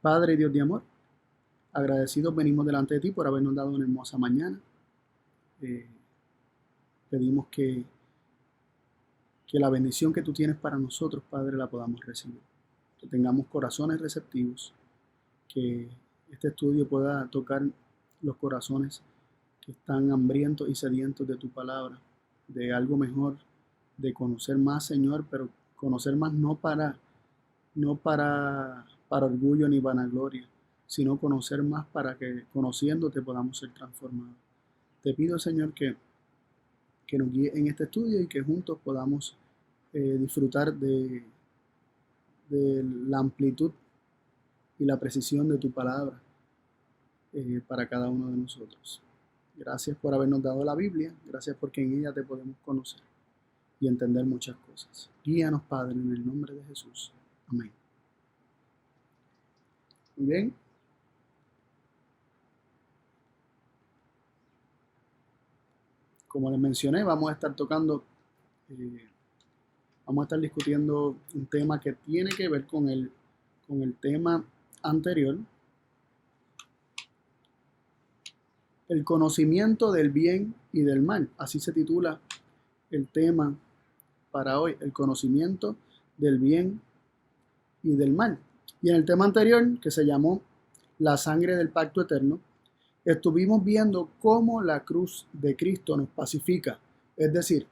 Padre Dios de amor, agradecidos venimos delante de ti por habernos dado una hermosa mañana. Eh, Pedimos que la bendición que tú tienes para nosotros, Padre, la podamos recibir. Que tengamos corazones receptivos, que este estudio pueda tocar los corazones que están hambrientos y sedientos de tu palabra, de algo mejor, de conocer más, Señor, pero conocer más no para orgullo ni vanagloria, sino conocer más para que conociéndote podamos ser transformados. Te pido, Señor, que nos guíe en este estudio y que juntos podamos disfrutar de la amplitud y la precisión de tu palabra para cada uno de nosotros. Gracias por habernos dado la Biblia, gracias porque en ella te podemos conocer y entender muchas cosas. Guíanos, Padre, en el nombre de Jesús. Amén. Muy bien. Como les mencioné, vamos a estar discutiendo un tema que tiene que ver con el tema anterior, el conocimiento del bien y del mal. Así se titula el tema para hoy, el conocimiento del bien y del mal. Y en el tema anterior, que se llamó la sangre del pacto eterno, estuvimos viendo cómo la cruz de Cristo nos pacifica, es decir,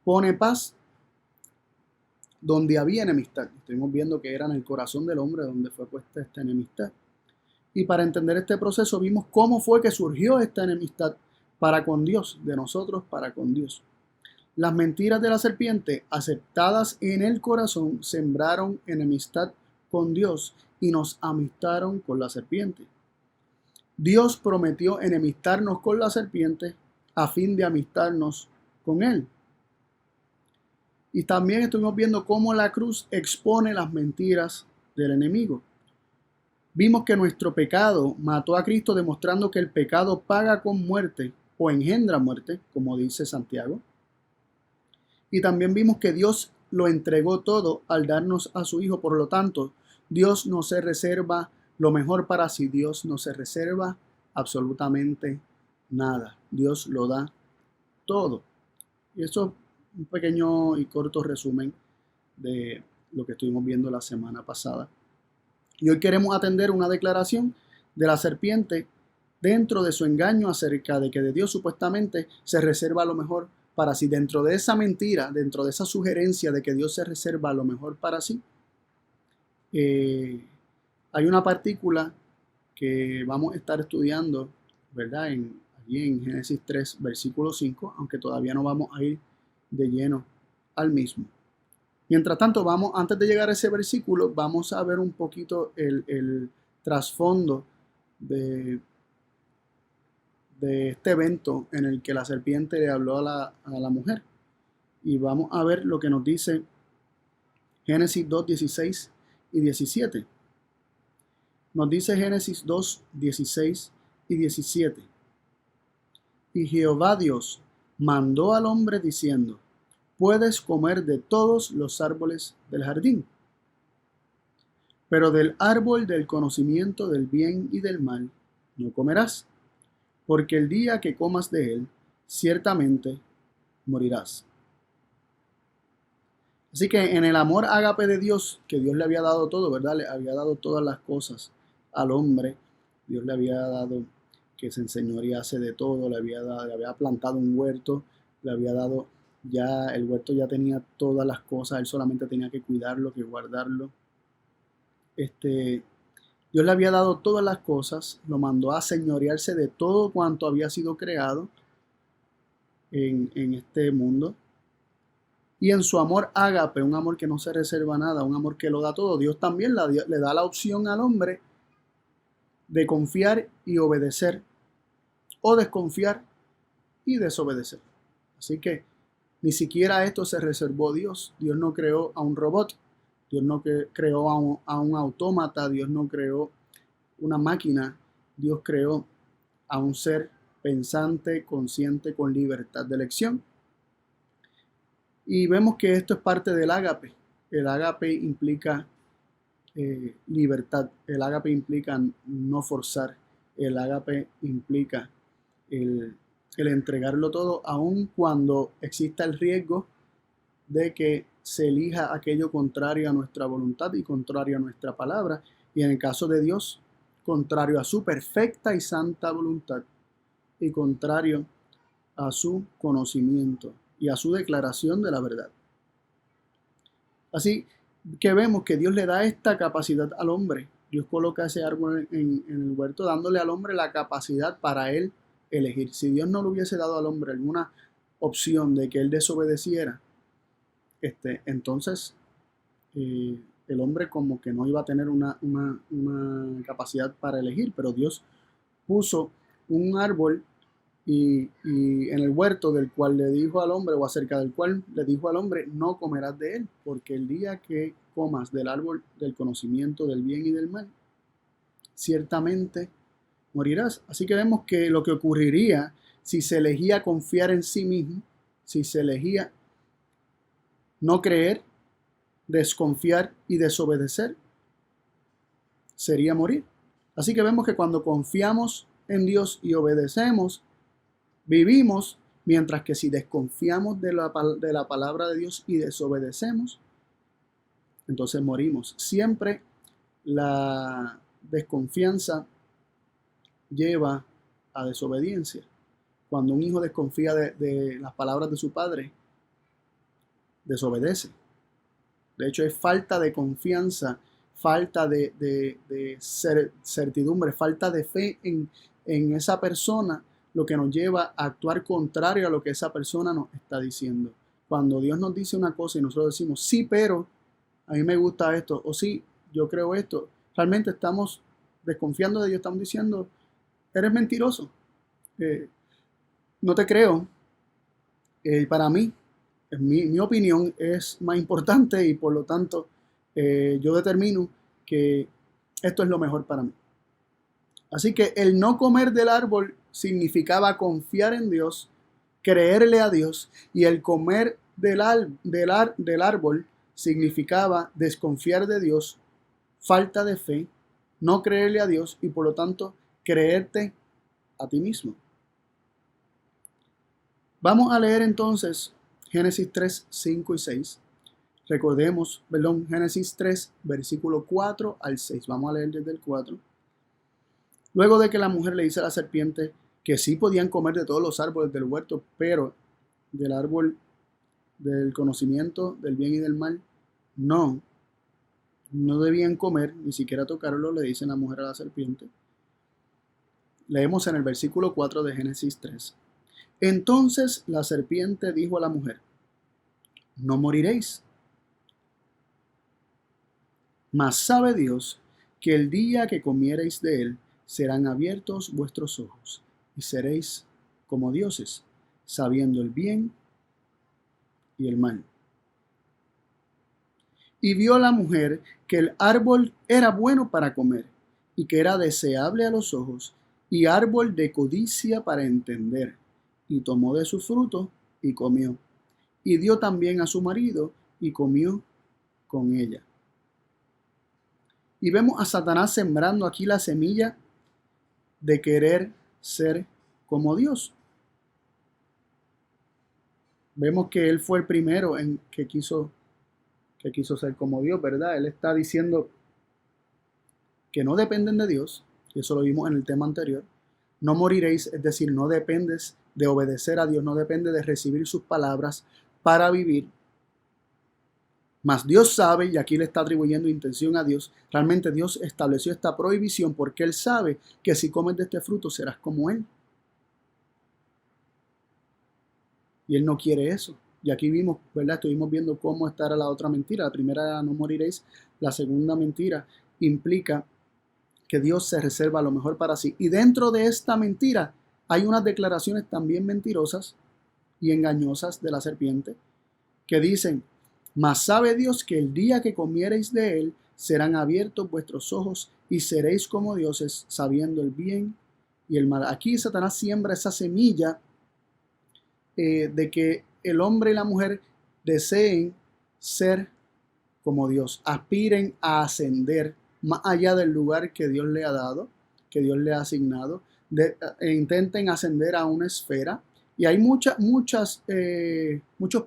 pone paz donde había enemistad. Estuvimos viendo que era en el corazón del hombre donde fue puesta esta enemistad. Y para entender este proceso vimos cómo fue que surgió esta enemistad para con Dios, de nosotros para con Dios. Las mentiras de la serpiente, aceptadas en el corazón, sembraron enemistad con Dios y nos amistaron con la serpiente. Dios prometió enemistarnos con la serpiente a fin de amistarnos con él. Y también estuvimos viendo cómo la cruz expone las mentiras del enemigo. Vimos que nuestro pecado mató a Cristo, demostrando que el pecado paga con muerte o engendra muerte, como dice Santiago. Y también vimos que Dios lo entregó todo al darnos a su Hijo. Por lo tanto, Dios no se reserva lo mejor para sí. Dios no se reserva absolutamente nada. Dios lo da todo. Y eso es un pequeño y corto resumen de lo que estuvimos viendo la semana pasada. Y hoy queremos atender una declaración de la serpiente dentro de su engaño acerca de que de Dios supuestamente se reserva lo mejor para sí. Dentro de esa mentira, dentro de esa sugerencia de que Dios se reserva lo mejor para sí, hay una partícula que vamos a estar estudiando, ¿verdad? Allí en Génesis 3, versículo 5, aunque todavía no vamos a ir de lleno al mismo. Mientras tanto, antes de llegar a ese versículo, vamos a ver un poquito el trasfondo de este evento en el que la serpiente le habló a la mujer. Y vamos a ver lo que nos dice Génesis 2, 16 y 17. Nos dice Génesis 2, 16 y 17. Y Jehová Dios mandó al hombre diciendo: puedes comer de todos los árboles del jardín, pero del árbol del conocimiento del bien y del mal no comerás, porque el día que comas de él, ciertamente morirás. Así que en el amor ágape de Dios, que Dios le había dado todo, ¿verdad? Le había dado todas las cosas al hombre. Dios le había dado que se enseñorease de todo, le había plantado un huerto, le había dado ya, el huerto ya tenía todas las cosas, él solamente tenía que cuidarlo, que guardarlo. Dios le había dado todas las cosas, lo mandó a señorearse de todo cuanto había sido creado en este mundo. Y en su amor ágape, un amor que no se reserva nada, un amor que lo da todo, Dios también le da la opción al hombre de confiar y obedecer, o desconfiar y desobedecer. Así que ni siquiera esto se reservó Dios. Dios no creó a un robot, Dios no creó a un autómata, Dios no creó una máquina, Dios creó a un ser pensante, consciente, con libertad de elección. Y vemos que esto es parte del ágape. El ágape implica libertad. El ágape implica no forzar. El ágape implica el entregarlo todo, aun cuando exista el riesgo de que se elija aquello contrario a nuestra voluntad y contrario a nuestra palabra, y en el caso de Dios, contrario a su perfecta y santa voluntad y contrario a su conocimiento y a su declaración de la verdad. Así que vemos que Dios le da esta capacidad al hombre. Dios coloca ese árbol en el huerto, dándole al hombre la capacidad para él elegir. Si Dios no le hubiese dado al hombre alguna opción de que él desobedeciera, entonces el hombre como que no iba a tener una capacidad para elegir, pero Dios puso un árbol y en el huerto del cual le dijo al hombre, o acerca del cual le dijo al hombre, no comerás de él, porque el día que comas del árbol del conocimiento del bien y del mal, ciertamente morirás. Así que vemos que lo que ocurriría si se elegía confiar en sí mismo, si se elegía no creer, desconfiar y desobedecer, sería morir. Así que vemos que cuando confiamos en Dios y obedecemos, vivimos, mientras que si desconfiamos de la palabra de Dios y desobedecemos, entonces morimos. Siempre la desconfianza lleva a desobediencia. Cuando un hijo desconfía de las palabras de su padre, desobedece. De hecho, es falta de confianza, falta de certidumbre, falta de fe en esa persona, lo que nos lleva a actuar contrario a lo que esa persona nos está diciendo. Cuando Dios nos dice una cosa y nosotros decimos, sí, pero a mí me gusta esto, o sí, yo creo esto, realmente estamos desconfiando de Dios, estamos diciendo, eres mentiroso, no te creo. Para mí, mi opinión es más importante y por lo tanto yo determino que esto es lo mejor para mí. Así que el no comer del árbol significaba confiar en Dios, creerle a Dios, y el comer del árbol significaba desconfiar de Dios, falta de fe, no creerle a Dios y por lo tanto creerte a ti mismo. Vamos a leer entonces Génesis 3, 5 y 6. Recordemos, Génesis 3, versículo 4 al 6. Vamos a leer desde el 4. Luego de que la mujer le dice a la serpiente que sí podían comer de todos los árboles del huerto, pero del árbol del conocimiento del bien y del mal, no debían comer, ni siquiera tocarlo, le dice la mujer a la serpiente. Leemos en el versículo 4 de Génesis 3. Entonces la serpiente dijo a la mujer, no moriréis. Mas sabe Dios que el día que comiereis de él, serán abiertos vuestros ojos, y seréis como dioses, sabiendo el bien y el mal. Y vio la mujer que el árbol era bueno para comer, y que era deseable a los ojos, y árbol de codicia para entender, y tomó de su fruto, y comió. Y dio también a su marido, y comió con ella. Y vemos a Satanás sembrando aquí la semilla de querer ser como Dios. Vemos que él fue el primero en que quiso ser como Dios, ¿verdad? Él está diciendo que no dependen de Dios, y eso lo vimos en el tema anterior. No moriréis, es decir, no dependes de obedecer a Dios, no depende de recibir sus palabras para vivir. Mas Dios sabe, y aquí le está atribuyendo intención a Dios, realmente Dios estableció esta prohibición porque Él sabe que si comes de este fruto serás como Él. Y Él no quiere eso. Y aquí vimos, ¿verdad? Estuvimos viendo cómo esta era la otra mentira. La primera era no moriréis. La segunda mentira implica que Dios se reserva lo mejor para sí. Y dentro de esta mentira hay unas declaraciones también mentirosas y engañosas de la serpiente que dicen, mas sabe Dios que el día que comiereis de él, serán abiertos vuestros ojos y seréis como dioses, sabiendo el bien y el mal. Aquí Satanás siembra esa semilla de que el hombre y la mujer deseen ser como Dios, aspiren a ascender más allá del lugar que Dios le ha dado, que Dios le ha asignado, intenten ascender a una esfera. Y hay muchos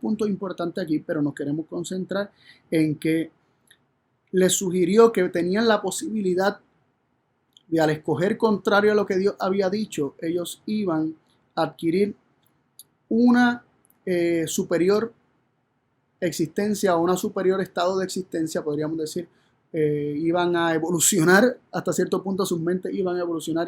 puntos importantes aquí, pero nos queremos concentrar en que les sugirió que tenían la posibilidad de, al escoger contrario a lo que Dios había dicho, ellos iban a adquirir una superior existencia o un superior estado de existencia, podríamos decir. Iban a evolucionar hasta cierto punto, sus mentes iban a evolucionar,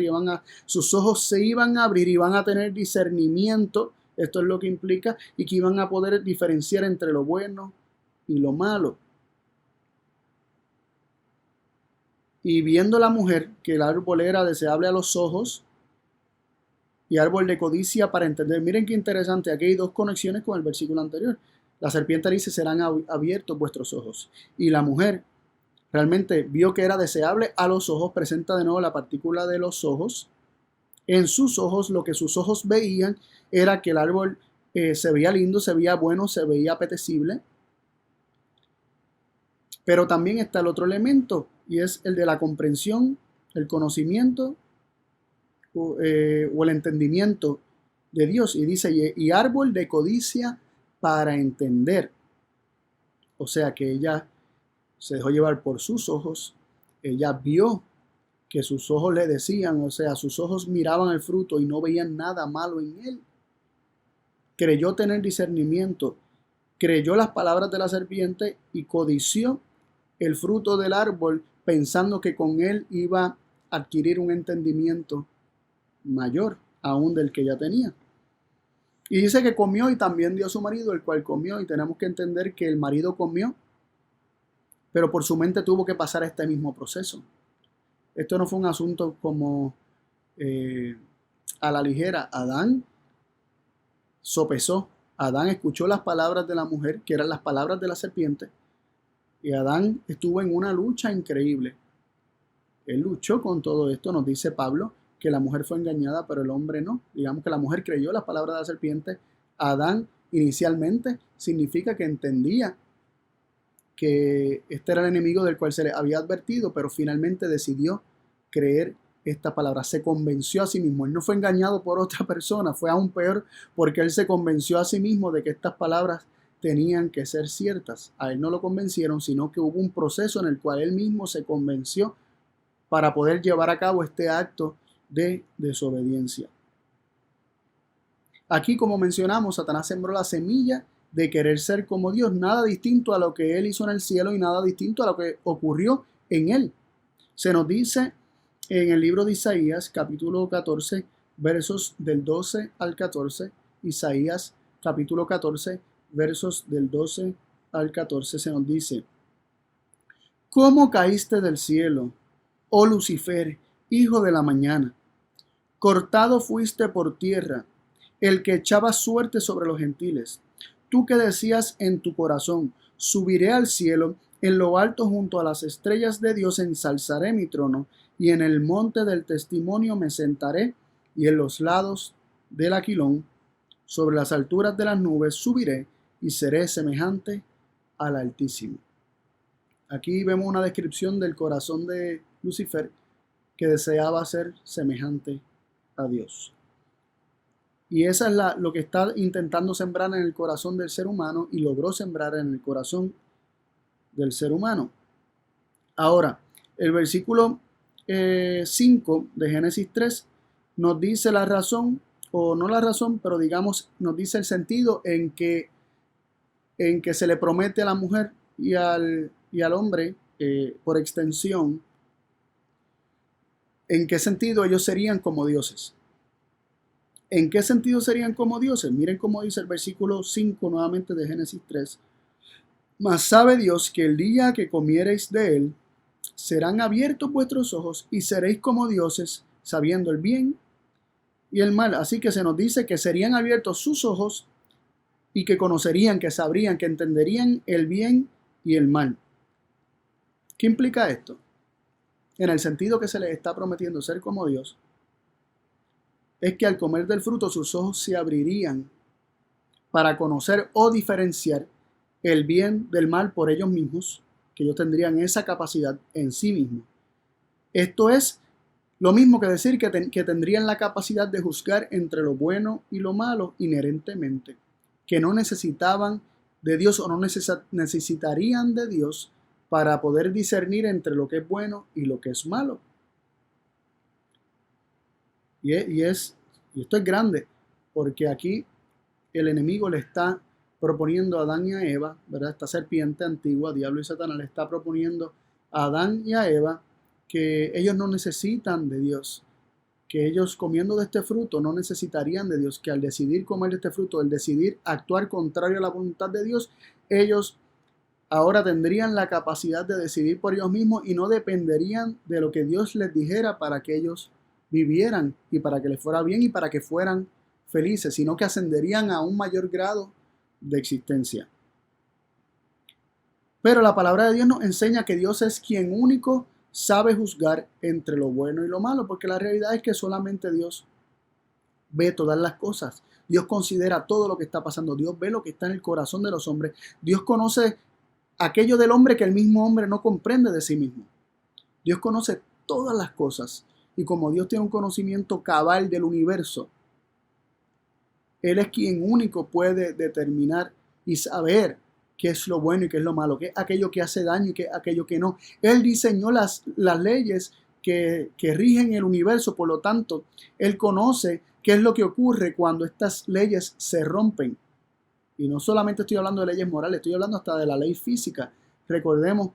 sus ojos se iban a abrir, iban a tener discernimiento, esto es lo que implica, y que iban a poder diferenciar entre lo bueno y lo malo. Y viendo la mujer que el árbol era deseable a los ojos y árbol de codicia para entender. Miren qué interesante, aquí hay dos conexiones con el versículo anterior. La serpiente dice, serán abiertos vuestros ojos. Y la mujer realmente vio que era deseable a los ojos, presenta de nuevo la partícula de los ojos. En sus ojos, lo que sus ojos veían era que el árbol se veía lindo, se veía bueno, se veía apetecible. Pero también está el otro elemento, y es el de la comprensión, el conocimiento o el entendimiento de Dios. Y dice, y árbol de codicia para entender. O sea que ella se dejó llevar por sus ojos, ella vio que sus ojos le decían, o sea, sus ojos miraban el fruto y no veían nada malo en él. Creyó tener discernimiento, creyó las palabras de la serpiente y codició el fruto del árbol pensando que con él iba a adquirir un entendimiento mayor aún del que ya tenía. Y dice que comió y también dio a su marido, el cual comió, y tenemos que entender que el marido comió, pero por su mente tuvo que pasar este mismo proceso. Esto no fue un asunto como a la ligera. Adán sopesó, Adán escuchó las palabras de la mujer, que eran las palabras de la serpiente, y Adán estuvo en una lucha increíble. Él luchó con todo esto, nos dice Pablo, que la mujer fue engañada, pero el hombre no. Digamos que la mujer creyó las palabras de la serpiente. Adán inicialmente significa que entendía que este era el enemigo del cual se le había advertido, pero finalmente decidió creer esta palabra. Se convenció a sí mismo. Él no fue engañado por otra persona, fue aún peor porque él se convenció a sí mismo de que estas palabras tenían que ser ciertas. A él no lo convencieron, sino que hubo un proceso en el cual él mismo se convenció para poder llevar a cabo este acto de desobediencia. Aquí, como mencionamos, Satanás sembró la semilla de querer ser como Dios, nada distinto a lo que él hizo en el cielo y nada distinto a lo que ocurrió en él. Se nos dice en el libro de Isaías, capítulo 14, versos del 12 al 14, Isaías, capítulo 14, versos del 12 al 14, se nos dice: ¿Cómo caíste del cielo, oh Lucifer, hijo de la mañana? Cortado fuiste por tierra, el que echaba suerte sobre los gentiles. Tú que decías en tu corazón, subiré al cielo, en lo alto junto a las estrellas de Dios ensalzaré mi trono, y en el monte del testimonio me sentaré, y en los lados del aquilón, sobre las alturas de las nubes, subiré, y seré semejante al Altísimo. Aquí vemos una descripción del corazón de Lucifer, que deseaba ser semejante a Dios. Y esa es lo que está intentando sembrar en el corazón del ser humano y logró sembrar en el corazón del ser humano. Ahora, el versículo 5 de Génesis 3 nos dice la razón, o no la razón, pero digamos, nos dice el sentido en que se le promete a la mujer y al hombre, por extensión, en qué sentido ellos serían como dioses. ¿En qué sentido serían como dioses? Miren cómo dice el versículo 5 nuevamente de Génesis 3. Mas sabe Dios que el día que comiereis de él, serán abiertos vuestros ojos y seréis como dioses, sabiendo el bien y el mal. Así que se nos dice que serían abiertos sus ojos y que conocerían, que sabrían, que entenderían el bien y el mal. ¿Qué implica esto? En el sentido que se les está prometiendo ser como Dios, es que al comer del fruto sus ojos se abrirían para conocer o diferenciar el bien del mal por ellos mismos que ellos tendrían esa capacidad en sí mismos. Esto es lo mismo que decir que tendrían la capacidad de juzgar entre lo bueno y lo malo inherentemente, que no necesitaban de Dios o no necesitarían de Dios para poder discernir entre lo que es bueno y lo que es malo. Y esto es grande, porque aquí el enemigo le está proponiendo a Adán y a Eva, ¿verdad? Esta serpiente antigua, diablo y Satanás, le está proponiendo a Adán y a Eva que ellos no necesitan de Dios, que ellos comiendo de este fruto no necesitarían de Dios, que al decidir comer de este fruto, al decidir actuar contrario a la voluntad de Dios, ellos ahora tendrían la capacidad de decidir por ellos mismos y no dependerían de lo que Dios les dijera para que ellos vivieran y para que les fuera bien y para que fueran felices, sino que ascenderían a un mayor grado de existencia. Pero la palabra de Dios nos enseña que Dios es quien único sabe juzgar entre lo bueno y lo malo, porque la realidad es que solamente Dios ve todas las cosas. Dios considera todo lo que está pasando. Dios ve lo que está en el corazón de los hombres. Dios conoce aquello del hombre que el mismo hombre no comprende de sí mismo. Dios conoce todas las cosas. Y como Dios tiene un conocimiento cabal del universo, Él es quien único puede determinar y saber qué es lo bueno y qué es lo malo, qué es aquello que hace daño y qué es aquello que no. Él diseñó las leyes que rigen el universo, por lo tanto, Él conoce qué es lo que ocurre cuando estas leyes se rompen. Y no solamente estoy hablando de leyes morales, estoy hablando hasta de la ley física. Recordemos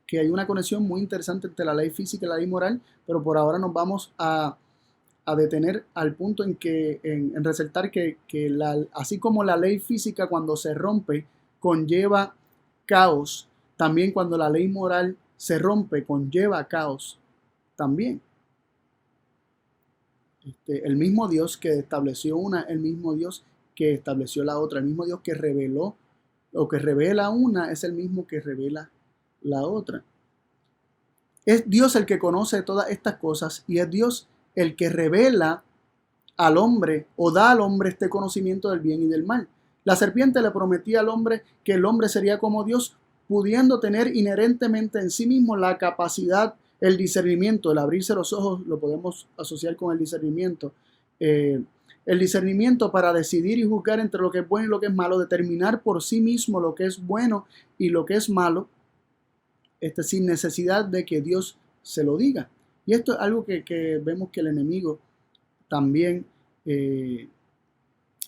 que hay una conexión muy interesante entre la ley física y la ley moral, pero por ahora nos vamos a detener al punto en resaltar que así como la ley física cuando se rompe conlleva caos, también cuando la ley moral se rompe conlleva caos también. El mismo Dios que estableció una, el mismo Dios que estableció la otra, el mismo Dios que reveló o que revela una es el mismo que revela la otra. Es Dios el que conoce todas estas cosas y es Dios el que revela al hombre o da al hombre este conocimiento del bien y del mal. La serpiente le prometía al hombre que el hombre sería como Dios, pudiendo tener inherentemente en sí mismo la capacidad, el discernimiento, el abrirse los ojos, lo podemos asociar con el discernimiento. El discernimiento para decidir y juzgar entre lo que es bueno y lo que es malo, determinar por sí mismo lo que es bueno y lo que es malo, sin necesidad de que Dios se lo diga. Y esto es algo que vemos que el enemigo también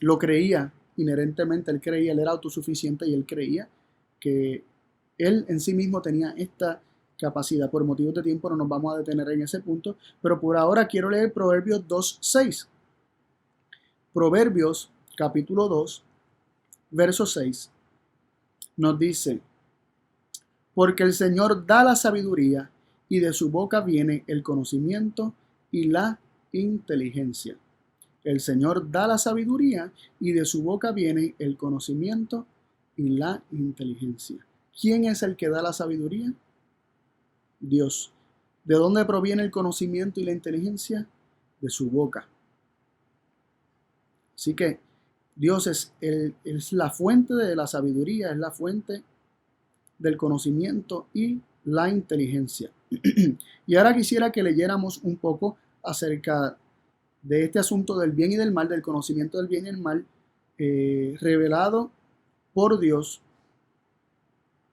lo creía inherentemente. Él creía, él era autosuficiente y él creía que él en sí mismo tenía esta capacidad. Por motivos de tiempo no nos vamos a detener en ese punto, pero por ahora quiero leer Proverbios 2:6. Proverbios capítulo 2, verso 6 nos dice: porque el Señor da la sabiduría y de su boca viene el conocimiento y la inteligencia. El Señor da la sabiduría y de su boca viene el conocimiento y la inteligencia. ¿Quién es el que da la sabiduría? Dios. ¿De dónde proviene el conocimiento y la inteligencia? De su boca. Así que Dios es la fuente de la sabiduría, es la fuente del conocimiento y la inteligencia. Y ahora quisiera que leyéramos un poco acerca de este asunto del bien y del mal, del conocimiento del bien y el mal, revelado por Dios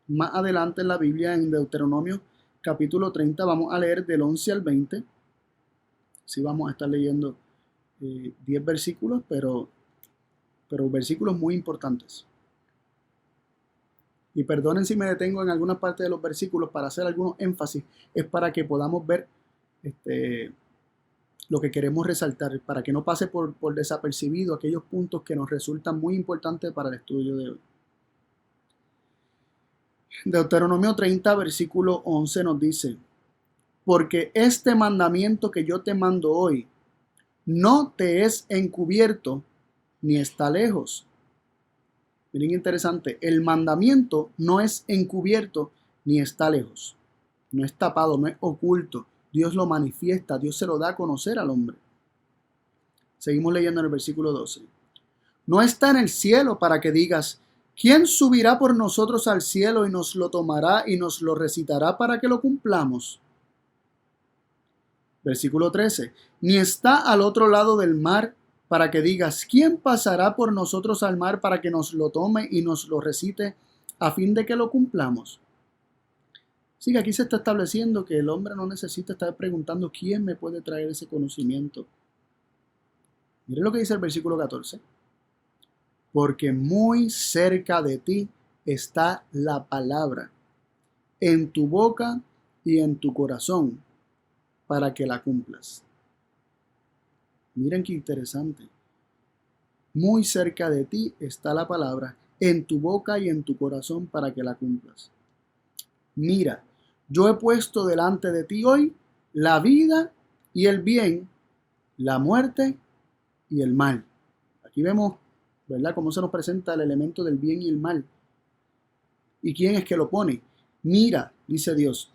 más adelante en la Biblia, en Deuteronomio capítulo 30. Vamos a leer del 11 al 20. Sí, vamos a estar leyendo 10 versículos, pero versículos muy importantes. Y perdonen si me detengo en alguna parte de los versículos para hacer algunos énfasis, es para que podamos ver lo que queremos resaltar, para que no pase por desapercibido aquellos puntos que nos resultan muy importantes para el estudio de hoy. Deuteronomio 30, versículo 11 nos dice: porque este mandamiento que yo te mando hoy no te es encubierto ni está lejos. Miren, interesante, el mandamiento no es encubierto ni está lejos, no es tapado, no es oculto. Dios lo manifiesta, Dios se lo da a conocer al hombre. Seguimos leyendo en el versículo 12. No está en el cielo para que digas: ¿Quién subirá por nosotros al cielo y nos lo tomará y nos lo recitará para que lo cumplamos? Versículo 13. Ni está al otro lado del mar para que digas, ¿quién pasará por nosotros al mar para que nos lo tome y nos lo recite a fin de que lo cumplamos? Así que aquí se está estableciendo que el hombre no necesita estar preguntando quién me puede traer ese conocimiento. Miren lo que dice el versículo 14. Porque muy cerca de ti está la palabra, en tu boca y en tu corazón, para que la cumplas. Miren qué interesante. Muy cerca de ti está la palabra, en tu boca y en tu corazón, para que la cumplas. Mira, yo he puesto delante de ti hoy la vida y el bien, la muerte y el mal. Aquí vemos, ¿verdad?, cómo se nos presenta el elemento del bien y el mal. ¿Y quién es que lo pone? Mira, dice Dios,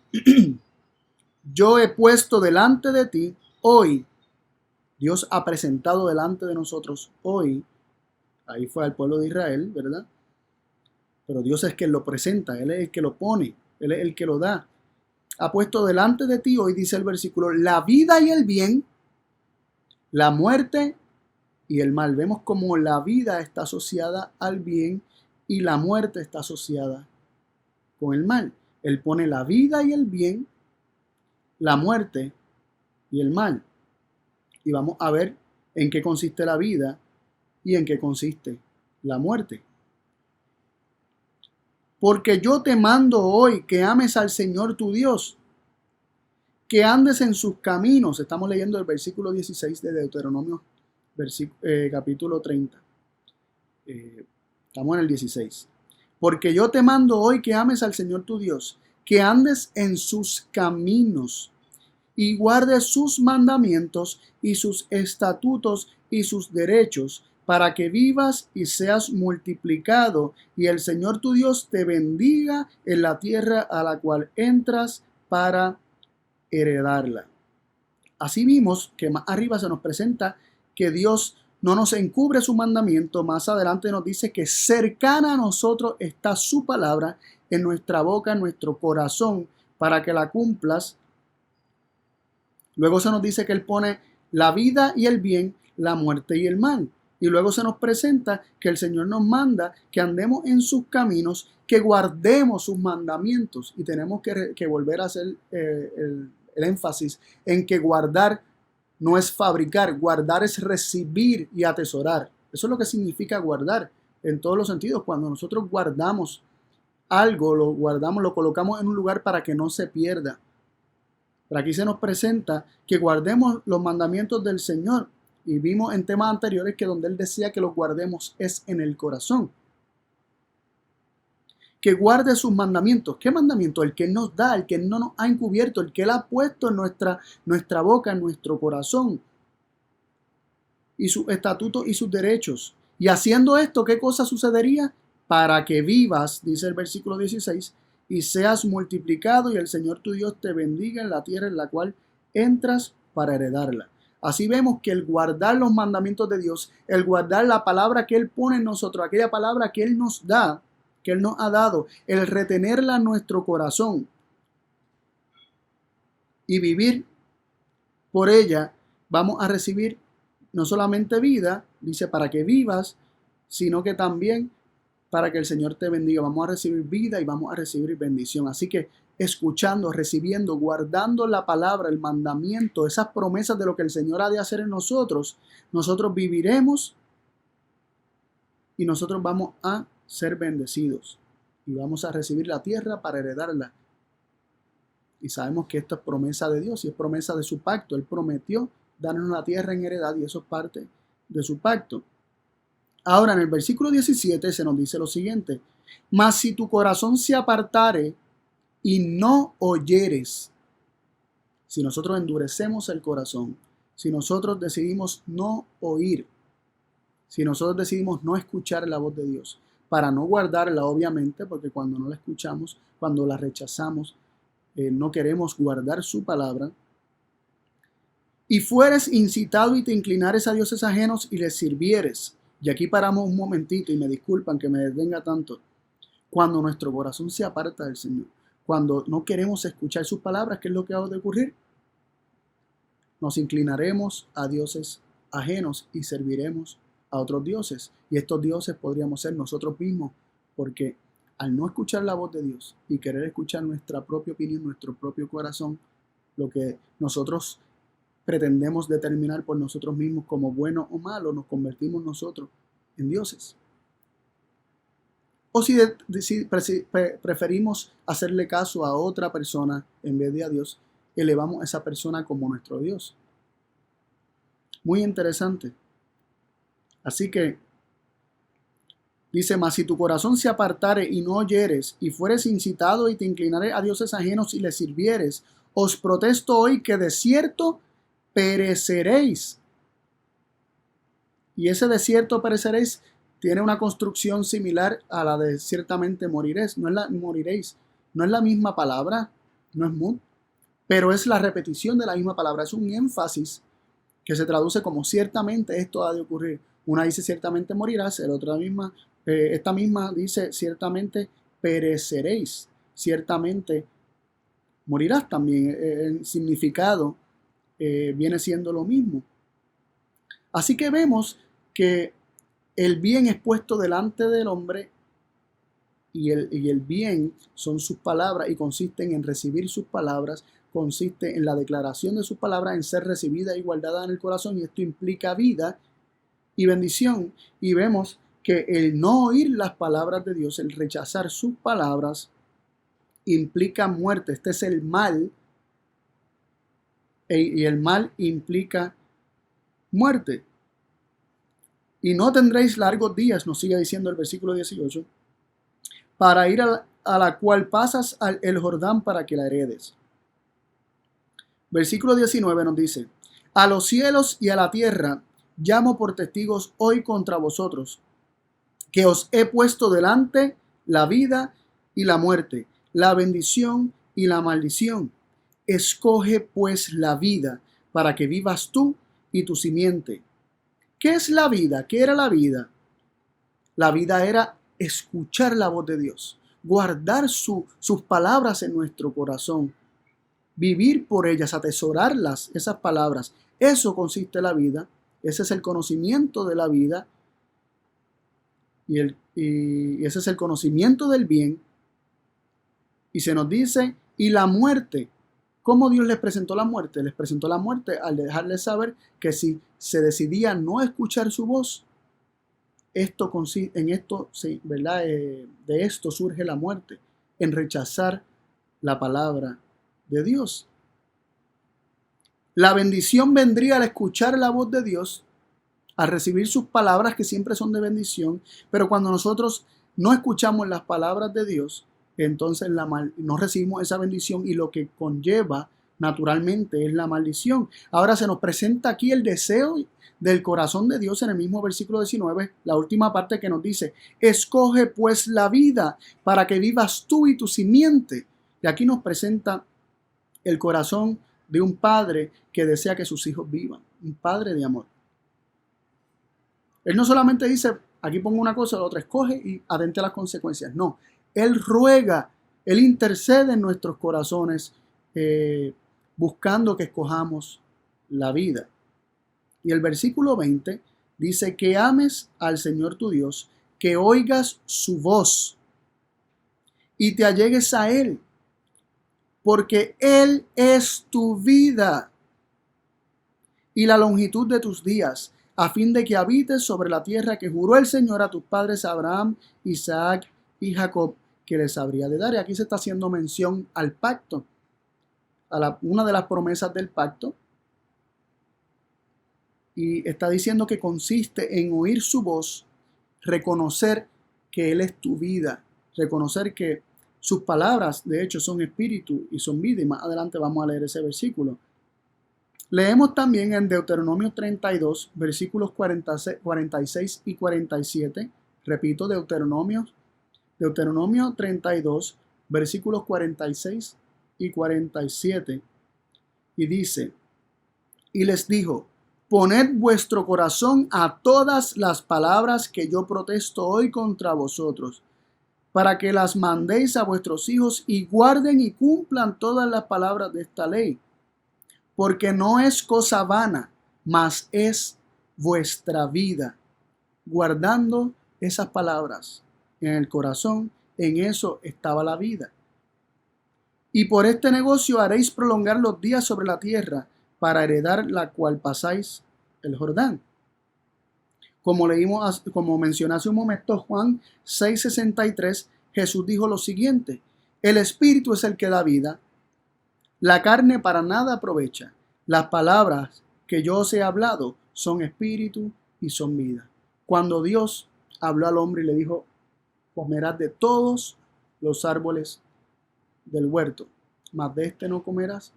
yo he puesto delante de ti hoy. Dios ha presentado delante de nosotros hoy. Ahí fue al pueblo de Israel, ¿verdad? Pero Dios es quien lo presenta, Él es el que lo pone, Él es el que lo da. Ha puesto delante de ti hoy, dice el versículo, la vida y el bien, la muerte y el mal. Vemos como la vida está asociada al bien y la muerte está asociada con el mal. Él pone la vida y el bien, la muerte y el mal. Y vamos a ver en qué consiste la vida y en qué consiste la muerte. Porque yo te mando hoy que ames al Señor tu Dios, que andes en sus caminos. Estamos leyendo el versículo 16 de Deuteronomio, capítulo 30. Estamos en el 16. Porque yo te mando hoy que ames al Señor tu Dios, que andes en sus caminos y guardes sus mandamientos y sus estatutos y sus derechos, para que vivas y seas multiplicado, y el Señor tu Dios te bendiga en la tierra a la cual entras para heredarla. Así vimos que más arriba se nos presenta que Dios no nos encubre su mandamiento. Más adelante nos dice que cercana a nosotros está su palabra, en nuestra boca, en nuestro corazón, para que la cumplas. Luego se nos dice que Él pone la vida y el bien, la muerte y el mal. Y luego se nos presenta que el Señor nos manda que andemos en sus caminos, que guardemos sus mandamientos. Y tenemos que volver a hacer el énfasis en que guardar no es fabricar, guardar es recibir y atesorar. Eso es lo que significa guardar en todos los sentidos. Cuando nosotros guardamos algo, lo guardamos, lo colocamos en un lugar para que no se pierda. Pero aquí se nos presenta que guardemos los mandamientos del Señor. Y vimos en temas anteriores que donde Él decía que los guardemos es en el corazón. Que guarde sus mandamientos. ¿Qué mandamiento? El que Él nos da, el que Él no nos ha encubierto, el que Él ha puesto en nuestra boca, en nuestro corazón. Y sus estatutos y sus derechos. Y haciendo esto, ¿qué cosa sucedería? Para que vivas, dice el versículo 16, y seas multiplicado y el Señor tu Dios te bendiga en la tierra en la cual entras para heredarla. Así vemos que el guardar los mandamientos de Dios, el guardar la palabra que Él pone en nosotros, aquella palabra que Él nos da, que Él nos ha dado, el retenerla en nuestro corazón y vivir por ella, vamos a recibir no solamente vida, dice para que vivas, sino que también para que el Señor te bendiga. Vamos a recibir vida y vamos a recibir bendición. Así que escuchando, recibiendo, guardando la palabra, el mandamiento, esas promesas de lo que el Señor ha de hacer en nosotros, nosotros viviremos y nosotros vamos a ser bendecidos y vamos a recibir la tierra para heredarla. Y sabemos que esto es promesa de Dios y es promesa de su pacto. Él prometió darnos la tierra en heredad y eso es parte de su pacto. Ahora en el versículo 17 se nos dice lo siguiente: mas si tu corazón se apartare y no oyeres, si nosotros endurecemos el corazón, si nosotros decidimos no oír, si nosotros decidimos no escuchar la voz de Dios, para no guardarla obviamente, porque cuando no la escuchamos, cuando la rechazamos, no queremos guardar su palabra, y fueres incitado y te inclinares a dioses ajenos y les sirvieres, Y aquí paramos un momentito y me disculpan que me detenga tanto. Cuando nuestro corazón se aparta del Señor, cuando no queremos escuchar sus palabras, ¿qué es lo que ha de ocurrir? Nos inclinaremos a dioses ajenos y serviremos a otros dioses. Y estos dioses podríamos ser nosotros mismos, porque al no escuchar la voz de Dios y querer escuchar nuestra propia opinión, nuestro propio corazón, lo que nosotros pretendemos determinar por nosotros mismos como bueno o malo, nos convertimos nosotros en dioses. O si preferimos hacerle caso a otra persona en vez de a Dios, elevamos a esa persona como nuestro Dios. Muy interesante. Así que dice: mas si tu corazón se apartare y no oyeres, y fueres incitado y te inclinare a dioses ajenos y les sirvieres, os protesto hoy que de cierto pereceréis. Y ese de cierto pereceréis tiene una construcción similar a la de ciertamente moriréis. Moriréis. No es la misma palabra, no es mud, pero es la repetición de la misma palabra. Es un énfasis que se traduce como ciertamente esto ha de ocurrir. Una dice ciertamente morirás, esta misma dice ciertamente pereceréis. Ciertamente morirás también. El significado viene siendo lo mismo. Así que vemos que el bien es puesto delante del hombre y el bien son sus palabras y consisten en recibir sus palabras, consiste en la declaración de sus palabras, en ser recibida y guardada en el corazón, y esto implica vida y bendición. Y vemos que el no oír las palabras de Dios, el rechazar sus palabras, implica muerte. Este es el mal, y el mal implica muerte. Y no tendréis largos días, nos sigue diciendo el versículo 18, para ir a la cual pasas el Jordán para que la heredes. Versículo 19 nos dice: a los cielos y a la tierra llamo por testigos hoy contra vosotros, que os he puesto delante la vida y la muerte, la bendición y la maldición. Escoge pues la vida para que vivas tú y tu simiente. ¿Qué es la vida? ¿Qué era la vida? La vida era escuchar la voz de Dios, guardar sus palabras en nuestro corazón, vivir por ellas, atesorarlas, esas palabras. Eso consiste en la vida, ese es el conocimiento de la vida y ese es el conocimiento del bien. Y se nos dice, y la muerte. ¿Cómo Dios les presentó la muerte? Les presentó la muerte al dejarles saber que si se decidía no escuchar su voz, ¿verdad? De esto surge la muerte, en rechazar la palabra de Dios. La bendición vendría al escuchar la voz de Dios, al recibir sus palabras que siempre son de bendición, pero cuando nosotros no escuchamos las palabras de Dios, entonces no recibimos esa bendición y lo que conlleva naturalmente es la maldición. Ahora se nos presenta aquí el deseo del corazón de Dios en el mismo versículo 19, la última parte que nos dice: escoge pues la vida para que vivas tú y tu simiente. Y aquí nos presenta el corazón de un padre que desea que sus hijos vivan, un padre de amor. Él no solamente dice, aquí pongo una cosa, la otra, escoge y atente a las consecuencias. No, Él ruega, Él intercede en nuestros corazones, buscando que escojamos la vida. Y el versículo 20 dice: que ames al Señor tu Dios, que oigas su voz y te allegues a Él, porque Él es tu vida y la longitud de tus días, a fin de que habites sobre la tierra que juró el Señor a tus padres Abraham, Isaac y Jacob, que les habría de dar. Y aquí se está haciendo mención al pacto, una de las promesas del pacto, y está diciendo que consiste en oír su voz, reconocer que Él es tu vida, reconocer que sus palabras de hecho son espíritu y son vida, y más adelante vamos a leer ese versículo. Leemos también en Deuteronomio 32, versículos 46 y 47. Repito, Deuteronomio 32, versículos 46 y 47. Y dice: y les dijo: poned vuestro corazón a todas las palabras que yo protesto hoy contra vosotros, para que las mandéis a vuestros hijos y guarden y cumplan todas las palabras de esta ley. Porque no es cosa vana, mas es vuestra vida. Guardando esas palabras en el corazón, en eso estaba la vida. Y por este negocio haréis prolongar los días sobre la tierra, para heredar la cual pasáis el Jordán. Como leímos, como mencioné hace un momento, Juan 6:63, Jesús dijo lo siguiente: el Espíritu es el que da vida, la carne para nada aprovecha. Las palabras que yo os he hablado son espíritu y son vida. Cuando Dios habló al hombre y le dijo: comerás de todos los árboles del huerto, mas de este no comerás.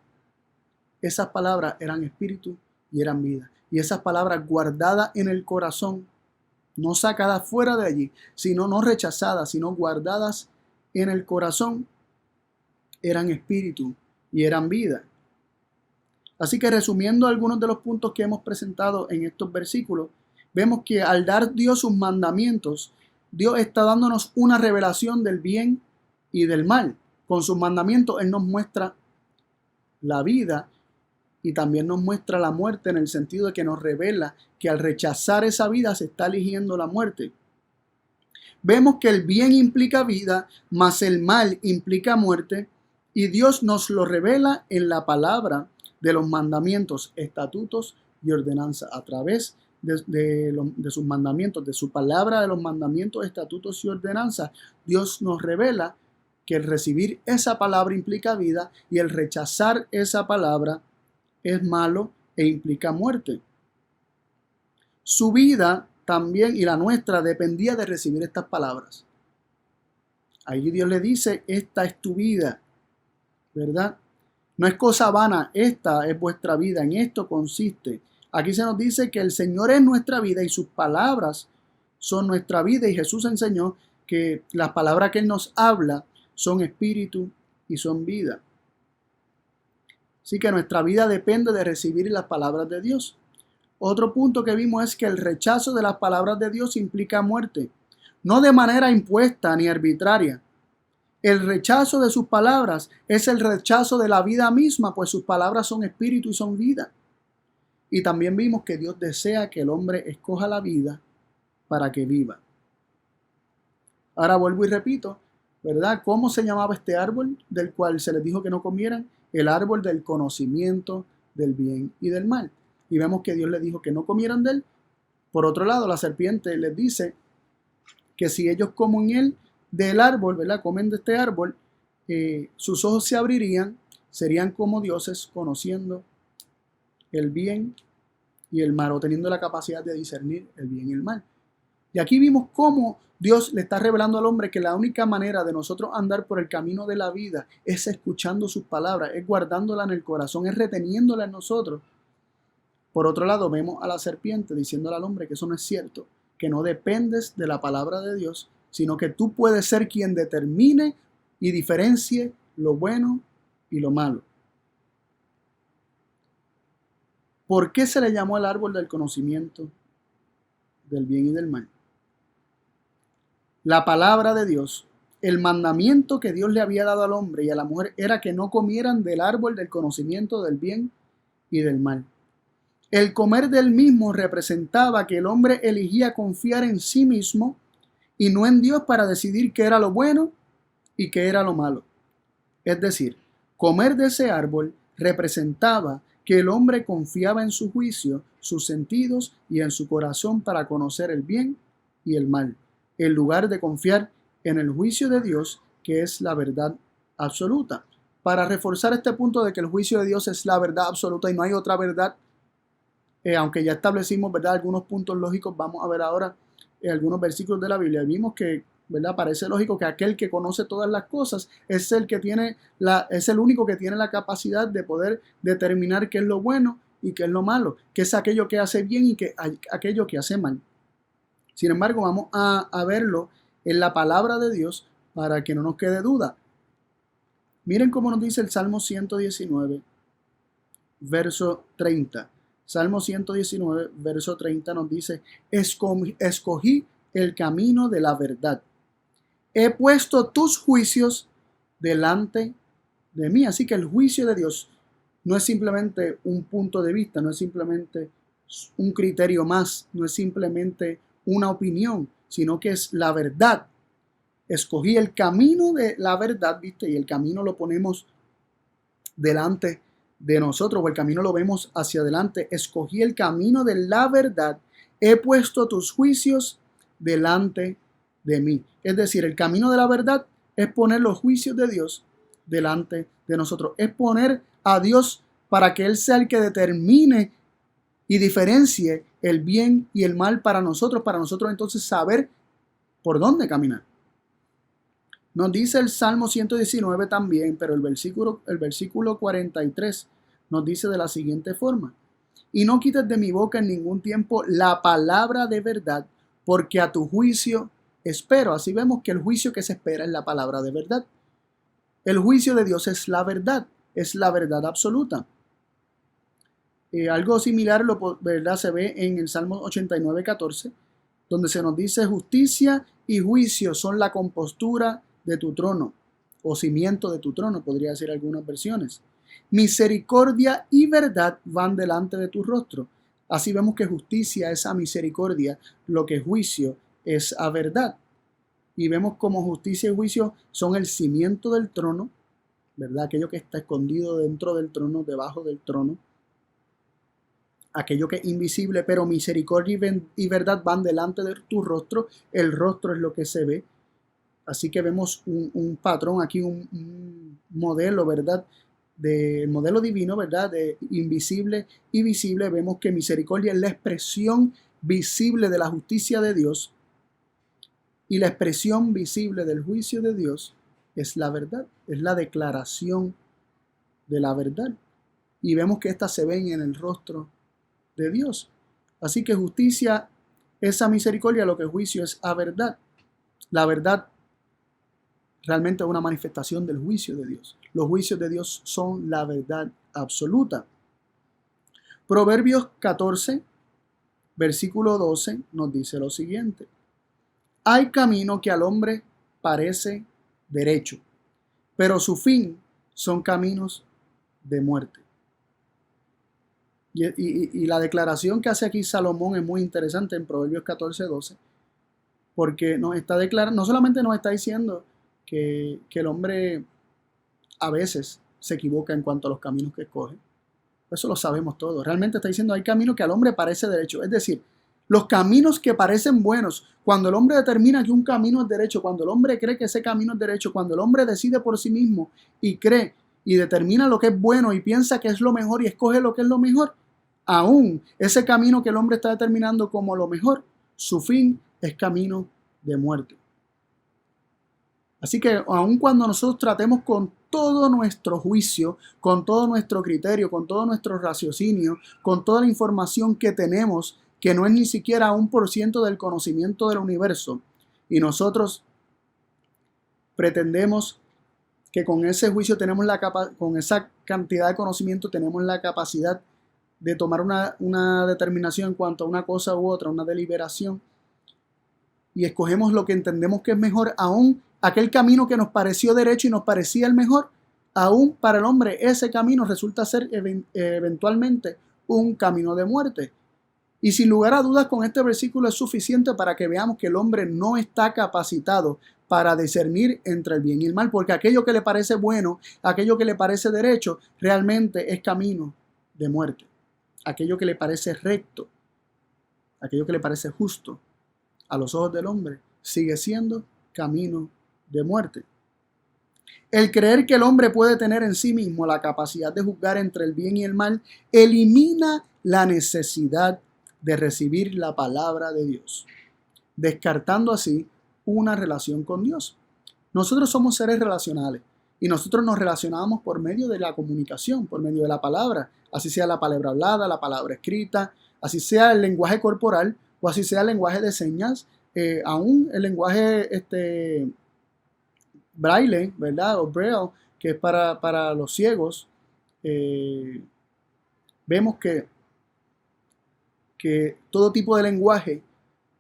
Esas palabras eran espíritu y eran vida. Y esas palabras guardadas en el corazón, no sacadas fuera de allí, sino no rechazadas, sino guardadas en el corazón, eran espíritu y eran vida. Así que resumiendo algunos de los puntos que hemos presentado en estos versículos, vemos que al dar Dios sus mandamientos, Dios está dándonos una revelación del bien y del mal. Con sus mandamientos Él nos muestra la vida y también nos muestra la muerte, en el sentido de que nos revela que al rechazar esa vida se está eligiendo la muerte. Vemos que el bien implica vida, mas el mal implica muerte, y Dios nos lo revela en la palabra de los mandamientos, estatutos y ordenanzas. A través de sus mandamientos, de su palabra de los mandamientos, estatutos y ordenanzas, Dios nos revela que el recibir esa palabra implica vida y el rechazar esa palabra es malo e implica muerte. Su vida también y la nuestra dependía de recibir estas palabras. Ahí Dios le dice: esta es tu vida, ¿verdad? No es cosa vana, esta es vuestra vida, en esto consiste. Aquí se nos dice que el Señor es nuestra vida y sus palabras son nuestra vida, y Jesús enseñó que las palabras que Él nos habla son espíritu y son vida. Así que nuestra vida depende de recibir las palabras de Dios. Otro punto que vimos es que el rechazo de las palabras de Dios implica muerte, no de manera impuesta ni arbitraria. El rechazo de sus palabras es el rechazo de la vida misma, pues sus palabras son espíritu y son vida. Y también vimos que Dios desea que el hombre escoja la vida para que viva. Ahora vuelvo y repito, ¿verdad? ¿Cómo se llamaba este árbol del cual se les dijo que no comieran? El árbol del conocimiento del bien y del mal. Y vemos que Dios les dijo que no comieran de él. Por otro lado, la serpiente les dice que si ellos comen del árbol, ¿verdad? Comen de este árbol, sus ojos se abrirían, serían como dioses, conociendo el bien y el mal, o teniendo la capacidad de discernir el bien y el mal. Y aquí vimos cómo Dios le está revelando al hombre que la única manera de nosotros andar por el camino de la vida es escuchando sus palabras, es guardándola en el corazón, es reteniéndola en nosotros. Por otro lado, vemos a la serpiente diciéndole al hombre que eso no es cierto, que no dependes de la palabra de Dios, sino que tú puedes ser quien determine y diferencie lo bueno y lo malo. ¿Por qué se le llamó el árbol del conocimiento del bien y del mal? La palabra de Dios, el mandamiento que Dios le había dado al hombre y a la mujer era que no comieran del árbol del conocimiento del bien y del mal. El comer del mismo representaba que el hombre elegía confiar en sí mismo y no en Dios para decidir qué era lo bueno y qué era lo malo. Es decir, comer de ese árbol representaba que el hombre confiaba en su juicio, sus sentidos y en su corazón para conocer el bien y el mal, en lugar de confiar en el juicio de Dios, que es la verdad absoluta. Para reforzar este punto de que el juicio de Dios es la verdad absoluta y no hay otra verdad, aunque ya establecimos, ¿verdad?, algunos puntos lógicos, vamos a ver ahora algunos versículos de la Biblia. Vimos que, ¿verdad?, parece lógico que aquel que conoce todas las cosas es el que tiene es el único que tiene la capacidad de poder determinar qué es lo bueno y qué es lo malo, qué es aquello que hace bien y qué aquello que hace mal. Sin embargo, vamos a verlo en la palabra de Dios para que no nos quede duda. Miren cómo nos dice el Salmo 119, verso 30. Salmo 119, verso 30 nos dice, escogí el camino de la verdad. He puesto tus juicios delante de mí. Así que el juicio de Dios no es simplemente un punto de vista, no es simplemente un criterio más, no es simplemente una opinión, sino que es la verdad. Escogí el camino de la verdad, ¿viste? Y el camino lo ponemos delante de nosotros, o el camino lo vemos hacia adelante. Escogí el camino de la verdad. He puesto tus juicios delante de mí. Es decir, el camino de la verdad es poner los juicios de Dios delante de nosotros. Es poner a Dios para que Él sea el que determine y diferencie el bien y el mal para nosotros entonces saber por dónde caminar. Nos dice el Salmo 119 también, pero el versículo 43 nos dice de la siguiente forma: y no quites de mi boca en ningún tiempo la palabra de verdad, porque a tu juicio espero. Así vemos que el juicio que se espera es la palabra de verdad. El juicio de Dios es la verdad absoluta. Algo similar ¿verdad? Se ve en el Salmo 89, 14, donde se nos dice: justicia y juicio son la compostura de tu trono, o cimiento de tu trono, podría decir algunas versiones. Misericordia y verdad van delante de tu rostro. Así vemos que justicia es a misericordia, lo que juicio es a verdad. Y vemos como justicia y juicio son el cimiento del trono, ¿verdad? Aquello que está escondido dentro del trono, debajo del trono. Aquello que es invisible, pero misericordia y verdad van delante de tu rostro. El rostro es lo que se ve. Así que vemos un patrón aquí, un modelo, ¿verdad? De modelo divino, ¿verdad? De invisible y visible. Vemos que misericordia es la expresión visible de la justicia de Dios y la expresión visible del juicio de Dios es la verdad, es la declaración de la verdad. Y vemos que éstas se ven en el rostro de Dios. Así que justicia es a misericordia, lo que juicio es a verdad. La verdad realmente es una manifestación del juicio de Dios. Los juicios de Dios son la verdad absoluta. Proverbios 14, versículo 12 nos dice lo siguiente: hay camino que al hombre parece derecho, pero su fin son caminos de muerte. Y la declaración que hace aquí Salomón es muy interesante en Proverbios 14, 12, porque nos está declarando, no solamente nos está diciendo que el hombre a veces se equivoca en cuanto a los caminos que escoge, eso lo sabemos todos. Realmente está diciendo: hay caminos que al hombre parece derecho, es decir, los caminos que parecen buenos, cuando el hombre determina que un camino es derecho, cuando el hombre cree que ese camino es derecho, cuando el hombre decide por sí mismo y cree y determina lo que es bueno y piensa que es lo mejor y escoge lo que es lo mejor, aún ese camino que el hombre está determinando como lo mejor, su fin es camino de muerte. Así que aun cuando nosotros tratemos con todo nuestro juicio, con todo nuestro criterio, con todo nuestro raciocinio, con toda la información que tenemos, que no es ni siquiera 1% del conocimiento del universo, y nosotros pretendemos que con ese juicio tenemos con esa cantidad de conocimiento tenemos la capacidad de tomar una determinación en cuanto a una cosa u otra, una deliberación, y escogemos lo que entendemos que es mejor, aún aquel camino que nos pareció derecho y nos parecía el mejor, aún para el hombre ese camino resulta ser eventualmente un camino de muerte. Y sin lugar a dudas, con este versículo es suficiente para que veamos que el hombre no está capacitado para discernir entre el bien y el mal, porque aquello que le parece bueno, aquello que le parece derecho, realmente es camino de muerte. Aquello que le parece recto, aquello que le parece justo a los ojos del hombre, sigue siendo camino de muerte. El creer que el hombre puede tener en sí mismo la capacidad de juzgar entre el bien y el mal elimina la necesidad de recibir la palabra de Dios, descartando así una relación con Dios. Nosotros somos seres relacionales y nosotros nos relacionamos por medio de la comunicación, por medio de la palabra, así sea la palabra hablada, la palabra escrita, así sea el lenguaje corporal o así sea el lenguaje de señas, aún el lenguaje braille, ¿verdad? O braille, que es para los ciegos. Vemos que que todo tipo de lenguaje